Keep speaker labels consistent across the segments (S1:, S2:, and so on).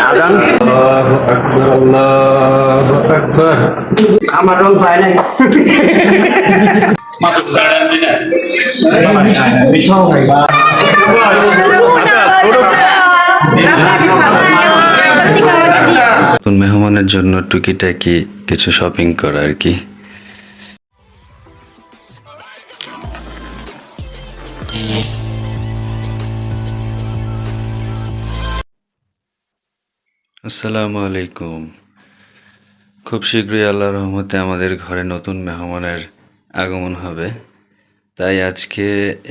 S1: আজান আমার রং পায় নাই
S2: নতুন মেহমানের জন্য টুকিটাকি কিছু শপিং করা আর কি। আসসালামু আলাইকুম। খুব শীঘ্রই আল্লাহর রহমতে আমাদের ঘরে নতুন মেহমানের আগমন হবে, তাই আজকে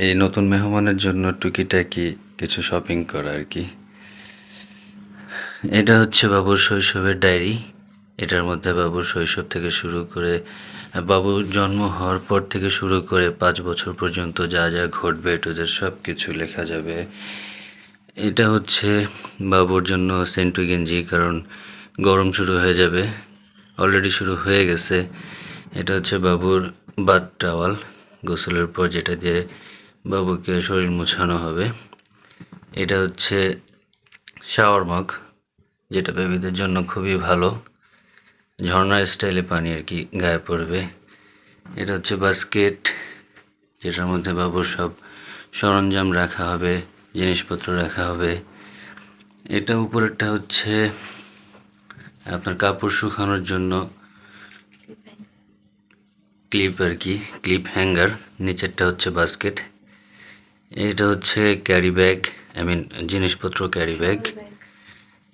S2: এই নতুন মেহমানের জন্য টুকিটাকি কিছু শপিং করা আর কি। এটা হচ্ছে বাবুর শৈশবের ডায়েরি। এটার মধ্যে বাবুর শৈশব থেকে শুরু করে বাবুর জন্ম হওয়ার পর থেকে শুরু করে 5 বছর পর্যন্ত যা যা ঘটবে এটুদের সব কিছু লেখা যাবে। এটা হচ্ছে বাবুর জন্য সেন্টু গেঞ্জি, কারণ গরম শুরু হয়ে যাবে, অলরেডি শুরু হয়ে গেছে। এটা হচ্ছে বাবুর বাথ টাওয়াল, গোসলের পর যেটা দিয়ে বাবুকে শরীর মোছানো হবে। এটা হচ্ছে শাওয়ার মগ, যেটা বেবিদের জন্য খুবই ভালো, ঝর্ণা স্টাইলে পানি আর কি গায়ে পড়বে। এটা হচ্ছে বাস্কেট, যেটার মধ্যে বাবুর সব সরঞ্জাম রাখা হবে, জিনিসপত্র রাখা হবে। এটা উপরেরটা হচ্ছে আপনার কাপড় শুকানোর জন্য ক্লিপ আর কি, ক্লিপ হ্যাঙ্গার। নিচেরটা হচ্ছে বাস্কেট। এটা হচ্ছে ক্যারি ব্যাগ, জিনিসপত্র ক্যারি ব্যাগ,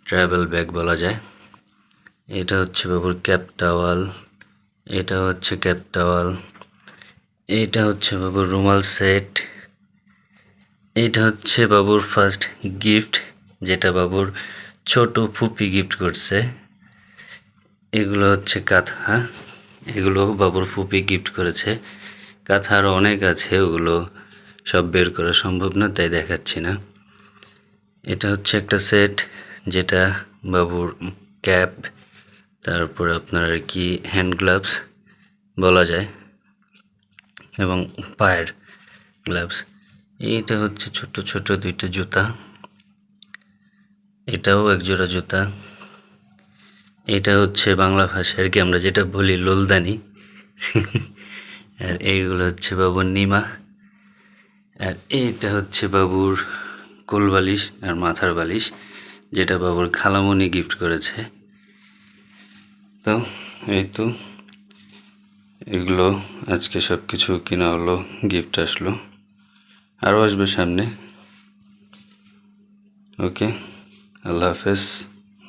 S2: ট্রাভেল ব্যাগ বলা যায়। এটা হচ্ছে বাবুর ক্যাপ টাওয়াল, এটা হচ্ছে ক্যাপ টাওয়াল। এটা হচ্ছে বাবুর রুমাল সেট। এটা হচ্ছে বাবুর ফার্স্ট গিফট, যেটা বাবুর ছোট ফুপি গিফট করছে। এগুলো হচ্ছে কাঁথা, এগুলো বাবুর ফুপি গিফট করেছে। কাঁথা আরও অনেক আছে, ওগুলো সব বের করা সম্ভব না, তাই দেখাচ্ছি না। এটা হচ্ছে একটা সেট, যেটা বাবুর ক্যাপ, তারপর আপনার আর কি হ্যান্ড গ্লাভস বলা যায়, এবং পায়ের গ্লাভস। এইটা হচ্ছে ছোট ছোট 2টা জুতা, এটাও একজোড়া জুতা। এটা হচ্ছে বাংলা ভাষায় আর কি আমরা যেটা বলি লোলদানি। আর এইগুলো হচ্ছে বাবুর নিমা। আর এইটা হচ্ছে বাবুর কোল বালিশ আর মাথার বালিশ, যেটা বাবুর খালামণি গিফট করেছে। তো এই তো এগুলো আজকে সব কিছু কিনা হলো, গিফট আসলো, আরও আসবে সামনে। ওকে, আল্লাহ হাফেজ,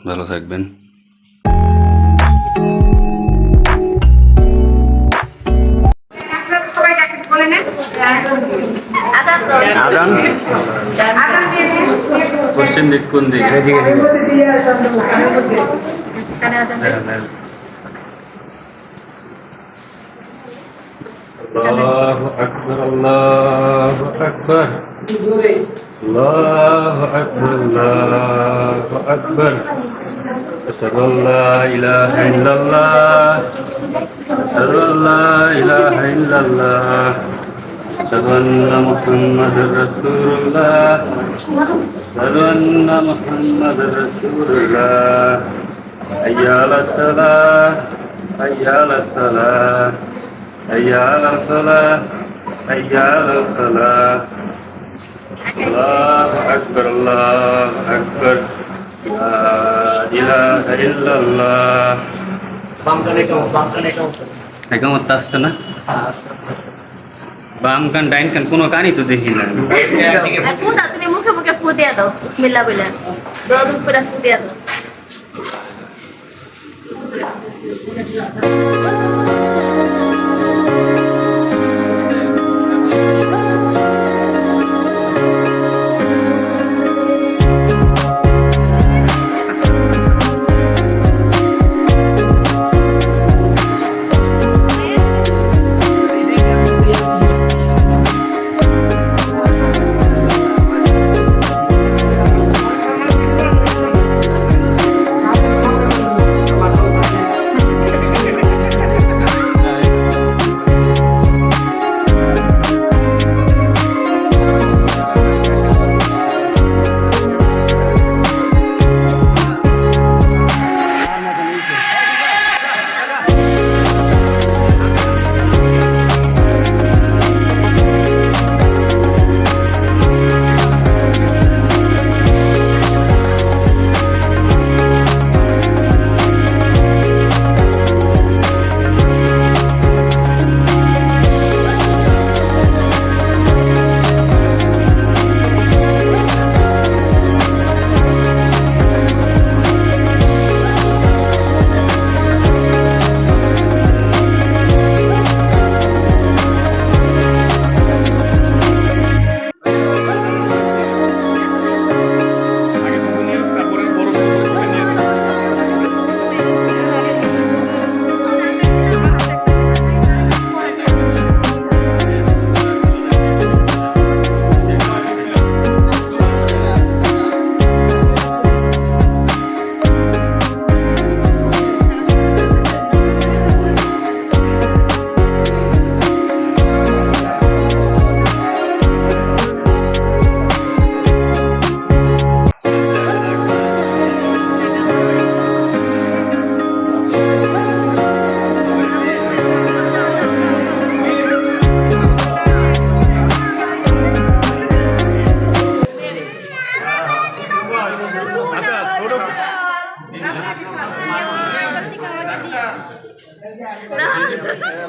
S2: ভালো থাকবেন।
S1: আজান
S2: পশ্চিম দিক কোন দিকে? আল্লাহু আকবার, আল্লাহু আকবার, আল্লাহু আকবার, আল্লাহু আকবার। আশহাদু আল্লা ইলাহা ইল্লাল্লাহ, আশহাদু আল্লা ইলাহা ইল্লাল্লাহ, আশহাদু আন্না মুহাম্মাদুর রাসূলুল্লাহ, আশহাদু আন্না মুহাম্মাদুর রাসূলুল্লাহ। হাইয়া আলাস সালাহ, হাইয়া আলাস সালাহ, হাইয়া আলাল ফালাহ, হাইয়া আলাল ফালাহ। আল্লাহু আকবার, আল্লাহু আকবার, লা ইলাহা ইল্লাল্লাহ। একামত আসছে না? বাম কান ডাইন কান কোনো কানই তো দেখি না।
S3: ফু দাও, তুমি মুখে মুখে ফু দিয়ে দাও, বিসমিল্লাহ বলে দোয়া করে ফু দিয়ে দাও।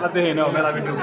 S3: না
S4: দেখে নাও মেলা ভিডিও